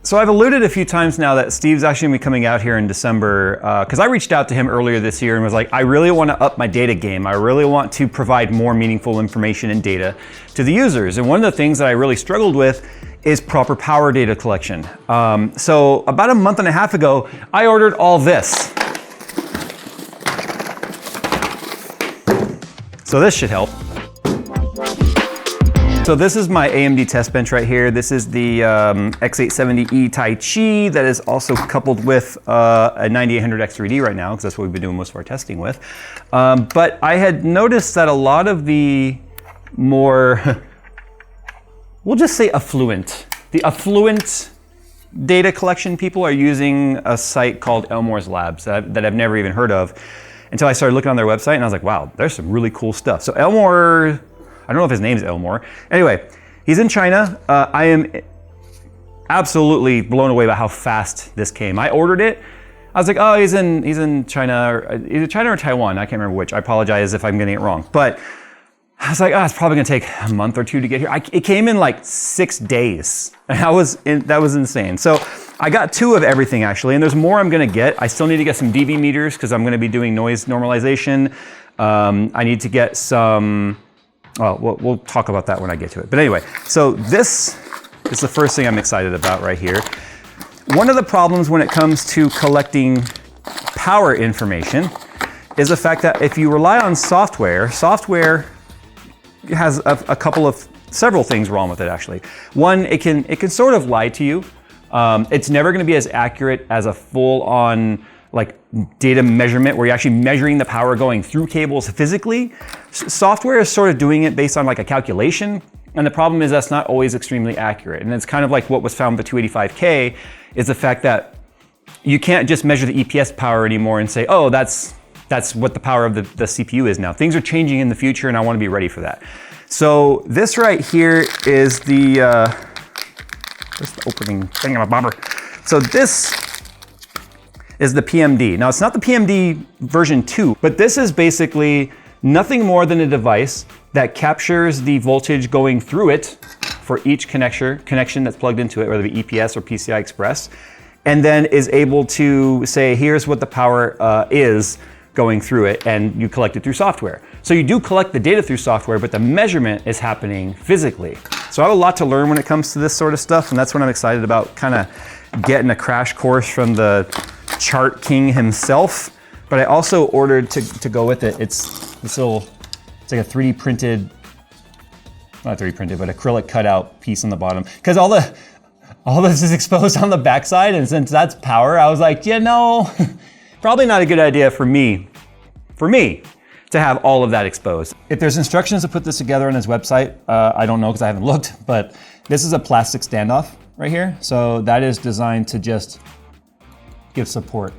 So I've alluded a few times now that Steve's actually going to be coming out here in December because I reached out to him earlier this year and was like, I really want to up my data game. I really want to provide more meaningful information and data to the users. And one of the things that I really struggled with is proper power data collection. So about a month and a half ago, I ordered all this. So this should help. So this is my AMD test bench right here. This is the X870E Taichi that is also coupled with a 9800X3D right now, because that's what we've been doing most of our testing with. But I had noticed that a lot of the more, we'll just say the affluent data collection people are using a site called Elmore's Labs that I've never even heard of until I started looking on their website, and I was like, wow, there's some really cool stuff. So Elmore, I don't know if his name's Elmore. Anyway, he's in China. I am absolutely blown away by how fast this came. I ordered it. I was like, oh, he's in China, or either China or Taiwan. I can't remember which. I apologize if I'm getting it wrong. But I was like, oh, it's probably gonna take a month or two to get here. It came in like 6 days. And that was insane. So I got 2 of everything actually, and there's more I'm gonna get. I still need to get some dB meters because I'm gonna be doing noise normalization. I need to get some, well, we'll talk about that when I get to it. But anyway, so this is the first thing I'm excited about right here. One of the problems when it comes to collecting power information is the fact that if you rely on software has several things wrong with it actually. One, it can sort of lie to you. It's never gonna be as accurate as a full-on like data measurement where you're actually measuring the power going through cables physically. Software is sort of doing it based on like a calculation. And the problem is that's not always extremely accurate. And it's kind of like what was found with the 285K is the fact that you can't just measure the EPS power anymore and say, oh, that's what the power of the CPU is now. Things are changing in the future and I want to be ready for that. So this right here is the opening thing of a bomber. So this is the PMD. Now it's not the PMD version 2, but this is basically nothing more than a device that captures the voltage going through it for each connection that's plugged into it, whether it be EPS or PCI Express, and then is able to say, here's what the power is going through it, and you collect it through software. So you do collect the data through software, but the measurement is happening physically. So I have a lot to learn when it comes to this sort of stuff, and that's what I'm excited about, kind of getting a crash course from the chart king himself. But I also ordered to go with it, it's this little, it's like a 3D printed, not 3D printed, but acrylic cutout piece on the bottom. Because all this is exposed on the backside, and since that's power, I was like, you know, probably not a good idea for me to have all of that exposed. If there's instructions to put this together on his website, I don't know because I haven't looked, but this is a plastic standoff right here. So that is designed to just give support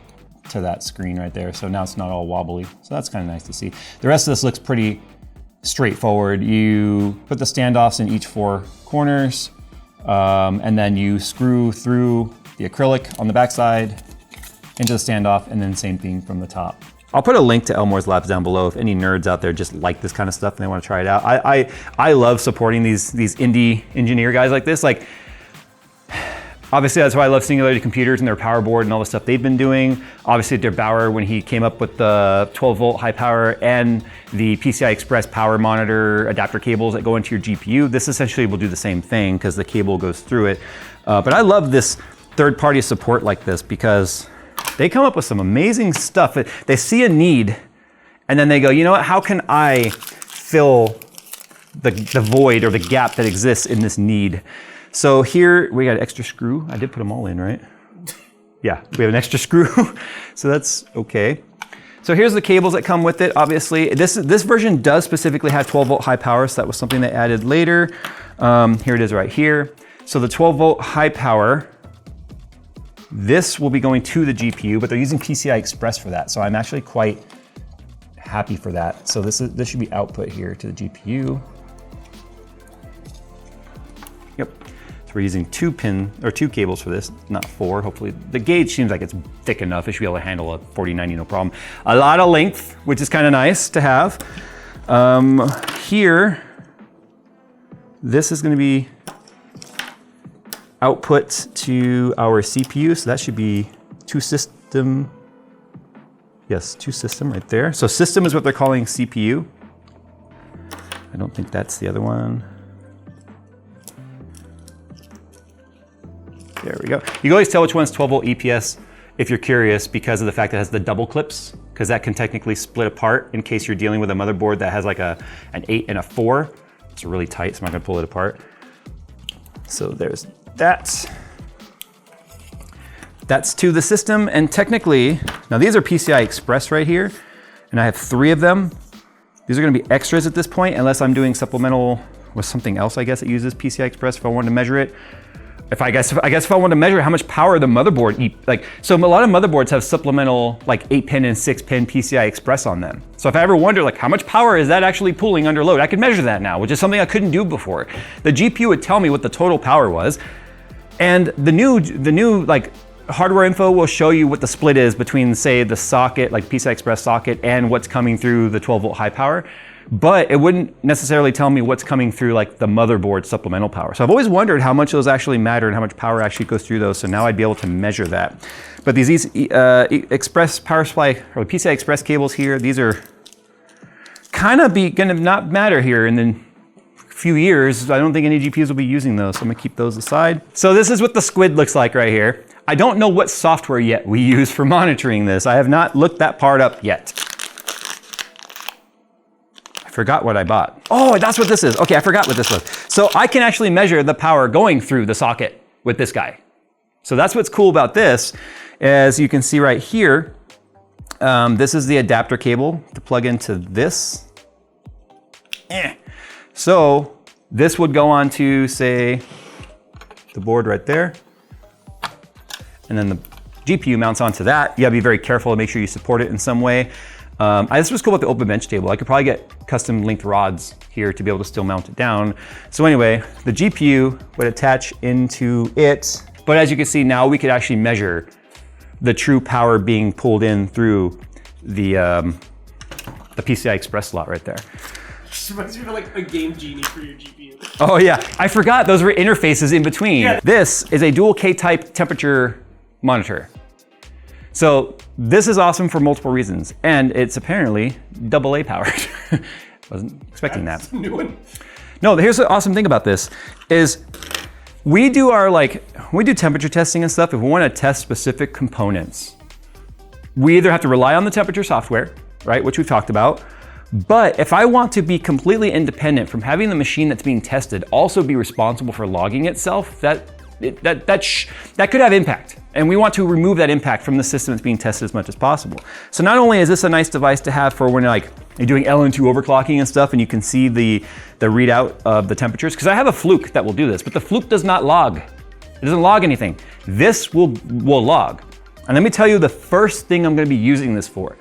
to that screen right there. So now it's not all wobbly. So that's kind of nice to see. The rest of this looks pretty straightforward. You put the standoffs in each 4 corners, and then you screw through the acrylic on the backside into the standoff, and then same thing from the top. I'll put a link to Elmore's Labs down below if any nerds out there just like this kind of stuff and they want to try it out. I love supporting these indie engineer guys like this. Like, obviously that's why I love Singularity Computers and their power board and all the stuff they've been doing. Obviously Der Bauer, when he came up with the 12 volt high power and the PCI Express power monitor adapter cables that go into your GPU, this essentially will do the same thing because the cable goes through it. But I love this third-party support like this because they come up with some amazing stuff. They see a need and then they go, you know what, how can I fill the void or the gap that exists in this need? So here we got an extra screw. I did put them all in, right? Yeah, we have an extra screw, so that's okay. So here's the cables that come with it. Obviously, this version does specifically have 12 volt high power, so that was something they added later. Here it is right here. So the 12 volt high power, this will be going to the GPU, but they're using PCI Express for that. So I'm actually quite happy for that. So this should be output here to the GPU. Yep. We're using 2 cables for this, not 4. Hopefully the gauge seems like it's thick enough. It should be able to handle a 4090, no problem. A lot of length, which is kind of nice to have. Here, this is going to be output to our CPU. So that should be two system. Yes, two system right there. So system is what they're calling CPU. I don't think that's the other one. There we go. You can always tell which one's 12 volt EPS if you're curious because of the fact that it has the double clips, because that can technically split apart in case you're dealing with a motherboard that has like an 8 and a 4. It's really tight, so I'm not gonna pull it apart. So there's that. That's to the system, and technically, now these are PCI Express right here, and I have 3 of them. These are gonna be extras at this point, unless I'm doing supplemental with something else, I guess, that uses PCI Express if I wanted to measure it. I guess if I want to measure how much power the motherboard so a lot of motherboards have supplemental like 8-pin and 6-pin PCI Express on them. So if I ever wonder like how much power is that actually pulling under load, I can measure that now, which is something I couldn't do before. The GPU would tell me what the total power was, and the new like hardware info will show you what the split is between, say, the socket, like PCI Express socket, and what's coming through the 12 volt high power. But it wouldn't necessarily tell me what's coming through like the motherboard supplemental power. So I've always wondered how much those actually matter and how much power actually goes through those. So now I'd be able to measure that. But these Express power supply or PCI Express cables here, these are kind of gonna not matter here in the few years. I don't think any GPUs will be using those. So I'm gonna keep those aside. So this is what the squid looks like right here. I don't know what software yet we use for monitoring this. I have not looked that part up yet. Forgot what I bought. Oh, that's what this is. Okay, I forgot what this was. So I can actually measure the power going through the socket with this guy. So that's what's cool about this. As you can see right here, this is the adapter cable to plug into this. So this would go on to, say, the board right there. And then the GPU mounts onto that. You gotta be very careful to make sure you support it in some way. This was cool about the open bench table. I could probably get custom linked rods here to be able to still mount it down. So anyway, the GPU would attach into it. But as you can see now, we could actually measure the true power being pulled in through the PCI Express slot right there. This reminds me of like a Game Genie for your GPU. Oh yeah, I forgot those were interfaces in between. Yeah. This is a dual K-type temperature monitor. So this is awesome for multiple reasons, and it's apparently AA powered. Wasn't expecting that. New one. No, here's the awesome thing about this is we do temperature testing and stuff. If we want to test specific components, we either have to rely on the temperature software, right, which we've talked about. But if I want to be completely independent from having the machine that's being tested also be responsible for logging itself, that could have impact. And we want to remove that impact from the system that's being tested as much as possible. So not only is this a nice device to have for when you're doing LN2 overclocking and stuff and you can see the readout of the temperatures, because I have a Fluke that will do this, but the Fluke does not log. It doesn't log anything. This will log. And let me tell you the first thing I'm gonna be using this for.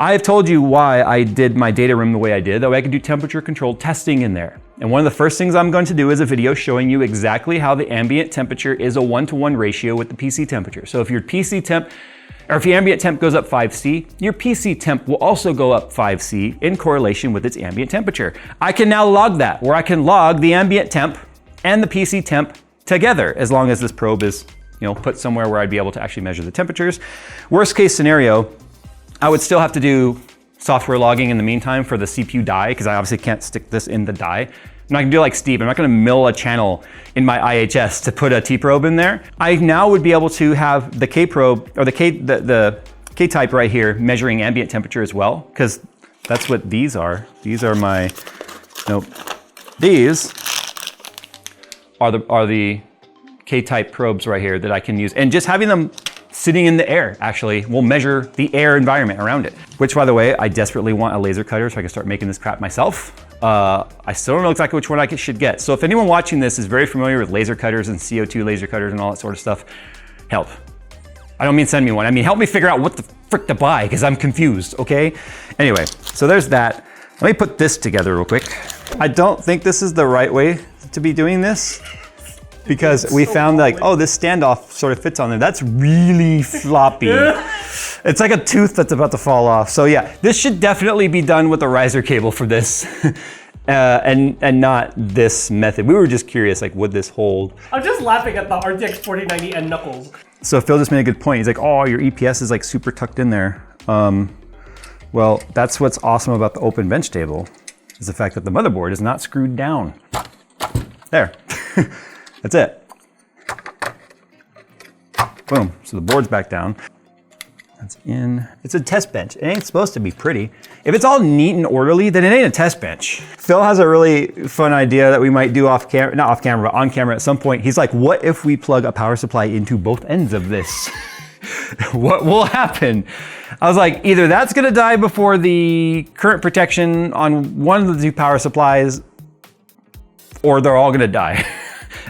I have told you why I did my data room the way I did, that way I could do temperature controlled testing in there. And one of the first things I'm going to do is a video showing you exactly how the ambient temperature is a 1-to-1 ratio with the PC temperature. So if your PC temp, or if your ambient temp goes up 5C, your PC temp will also go up 5C in correlation with its ambient temperature. I can now log that, where I can log the ambient temp and the PC temp together, as long as this probe is put somewhere where I'd be able to actually measure the temperatures. Worst case scenario, I would still have to do software logging in the meantime for the CPU die, because I obviously can't stick this in the die. I'm not gonna do like Steve, I'm not gonna mill a channel in my IHS to put a T-probe in there. I now would be able to have the K-probe, or the K-type right here measuring ambient temperature as well, because that's what these are. These are my, these are the K-type probes right here that I can use. And just having them sitting in the air actually will measure the air environment around it. Which, by the way, I desperately want a laser cutter so I can start making this crap myself. I still don't know exactly which one I should get. So if anyone watching this is very familiar with laser cutters and CO2 laser cutters and all that sort of stuff, help. I don't mean send me one. I mean, help me figure out what the frick to buy, because I'm confused, okay? Anyway, so there's that. Let me put this together real quick. I don't think this is the right way to be doing this, because we found this standoff sort of fits on there. That's really floppy. It's like a tooth that's about to fall off. So yeah, this should definitely be done with a riser cable for this. and not this method. We were just curious, like, would this hold? I'm just laughing at the RTX 4090 and Knuckles. So Phil just made a good point. He's like, oh, your EPS is like super tucked in there. Well, that's what's awesome about the open bench table, is the fact that the motherboard is not screwed down. There, that's it. Boom, so the board's back down. That's in. It's a test bench. It ain't supposed to be pretty. If it's all neat and orderly, then it ain't a test bench. Phil has a really fun idea that we might do off camera, not off camera, but on camera at some point. He's like, what if we plug a power supply into both ends of this? What will happen? I was like, either that's gonna die before the current protection on one of the two power supplies, or they're all gonna die.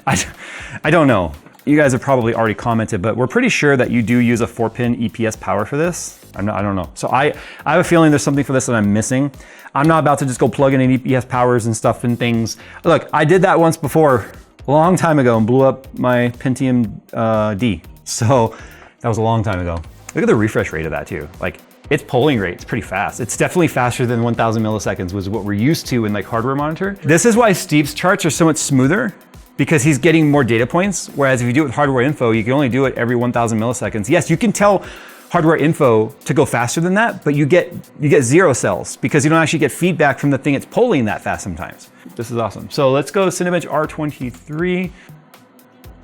I don't know. You guys have probably already commented, but we're pretty sure that you do use a 4-pin EPS power for this. I don't know. So I have a feeling there's something for this that I'm missing. I'm not about to just go plug in EPS powers and stuff and things. Look, I did that once before, a long time ago, and blew up my Pentium D. So that was a long time ago. Look at the refresh rate of that too. Like, its polling rate is pretty fast. It's definitely faster than 1000 milliseconds, was what we're used to in like hardware monitor. This is why Steve's charts are so much smoother, because he's getting more data points. Whereas if you do it with hardware info, you can only do it every 1000 milliseconds. Yes, you can tell hardware info to go faster than that, but you get 0 cells because you don't actually get feedback from the thing it's polling that fast sometimes. This is awesome. So let's go Cinebench R23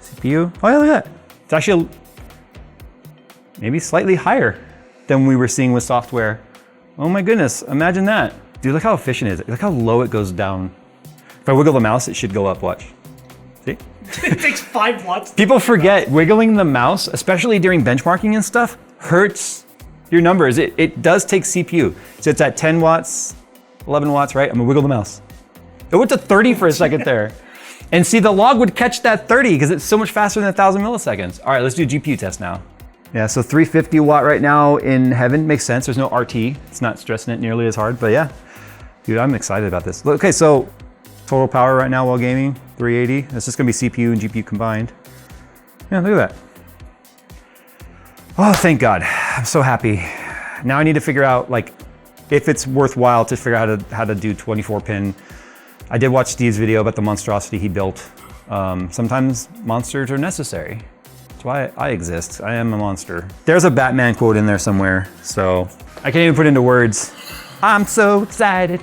CPU. Oh yeah, look at that. It's actually maybe slightly higher than we were seeing with software. Oh my goodness, imagine that. Dude, look how efficient it is. Look how low it goes down. If I wiggle the mouse, it should go up, watch. See? It takes 5 watts. People forget wiggling the mouse, especially during benchmarking and stuff, hurts your numbers. It does take CPU. So it's at 10 watts, 11 watts, right? I'm gonna wiggle the mouse. It went to 30 for a second there. And see, the log would catch that 30 because it's so much faster than 1000 milliseconds. All right, let's do GPU test now. Yeah, so 350 watt right now in heaven. Makes sense, there's no RT. It's not stressing it nearly as hard, but yeah. Dude, I'm excited about this. Okay, so total power right now while gaming, 380. That's just gonna be CPU and GPU combined. Yeah, look at that. Oh, thank God, I'm so happy. Now I need to figure out like if it's worthwhile to figure out how to do 24-pin. I did watch Steve's video about the monstrosity he built. Sometimes monsters are necessary. That's why I exist. I am a monster. There's a Batman quote in there somewhere, so I can't even put it into words. I'm so excited,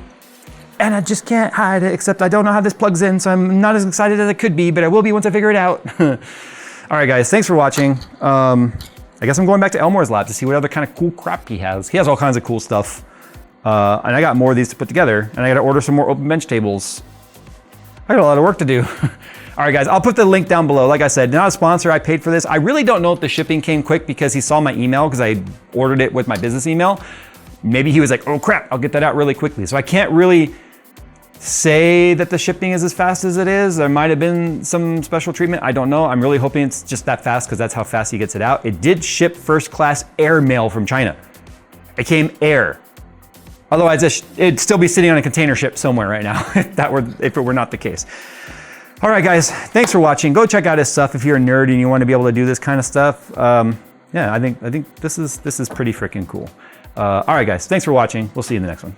and I just can't hide it, except I don't know how this plugs in, so I'm not as excited as I could be, but I will be once I figure it out. All right, guys, thanks for watching. I guess I'm going back to Elmore's lab to see what other kind of cool crap he has. He has all kinds of cool stuff. And I got more of these to put together, and I gotta order some more open bench tables. I got a lot of work to do. All right, guys, I'll put the link down below. Like I said, not a sponsor, I paid for this. I really don't know if the shipping came quick because he saw my email because I ordered it with my business email. Maybe he was like, oh crap, I'll get that out really quickly. So I can't really say that the shipping is as fast as it is. There might have been some special treatment, I don't know. I'm really hoping it's just that fast because that's how fast he gets it out. It did ship first class air mail from China. It came air. Otherwise, it'd still be sitting on a container ship somewhere right now if it were not the case. All right, guys, thanks for watching. Go check out his stuff if you're a nerd and you want to be able to do this kind of stuff. Yeah, I think this is pretty freaking cool. All right, guys, thanks for watching. We'll see you in the next one.